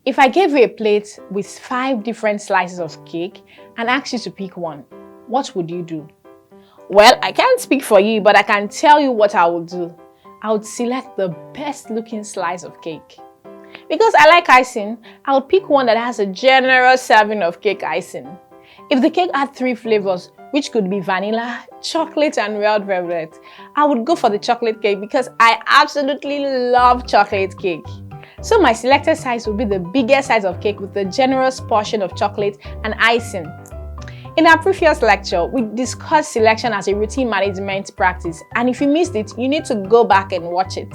If I gave you a plate with 5 different slices of cake and asked you to pick one, what would you do? Well, I can't speak for you, but I can tell you what I would do. I would select the best looking slice of cake. Because I like icing, I would pick one that has a generous serving of cake icing. If the cake had 3 flavors, which could be vanilla, chocolate, and red velvet, I would go for the chocolate cake because I absolutely love chocolate cake. So my selected size would be the biggest size of cake with a generous portion of chocolate and icing. In our previous lecture, we discussed selection as a routine management practice, and if you missed it, you need to go back and watch it.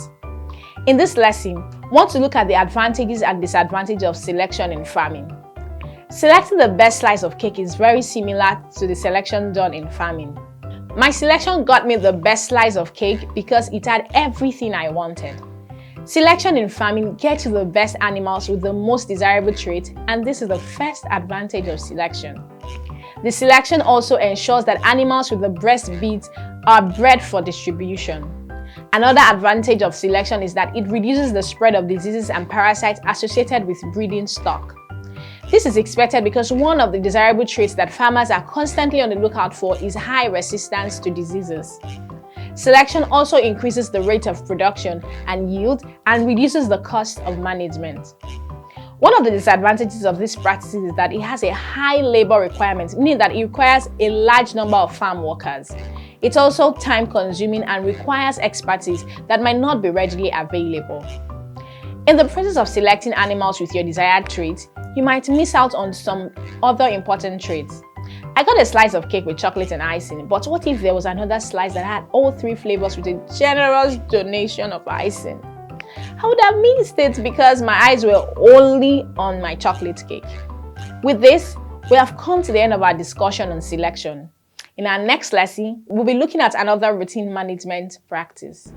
In this lesson, we want to look at the advantages and disadvantages of selection in farming. Selecting the best slice of cake is very similar to the selection done in farming. My selection got me the best slice of cake because it had everything I wanted. Selection in farming gets you the best animals with the most desirable traits, and this is the first advantage of selection. The selection also ensures that animals with the best beads are bred for distribution. Another advantage of selection is that it reduces the spread of diseases and parasites associated with breeding stock. This is expected because one of the desirable traits that farmers are constantly on the lookout for is high resistance to diseases. Selection also increases the rate of production and yield and reduces the cost of management. One of the disadvantages of this practice is that it has a high labor requirement, meaning that it requires a large number of farm workers. It's also time-consuming and requires expertise that might not be readily available. In the process of selecting animals with your desired traits, you might miss out on some other important traits. I got a slice of cake with chocolate and icing, but what if there was another slice that had all 3 flavors with a generous donation of icing? I would have missed it because my eyes were only on my chocolate cake. With this, we have come to the end of our discussion on selection. In our next lesson, we'll be looking at another routine management practice.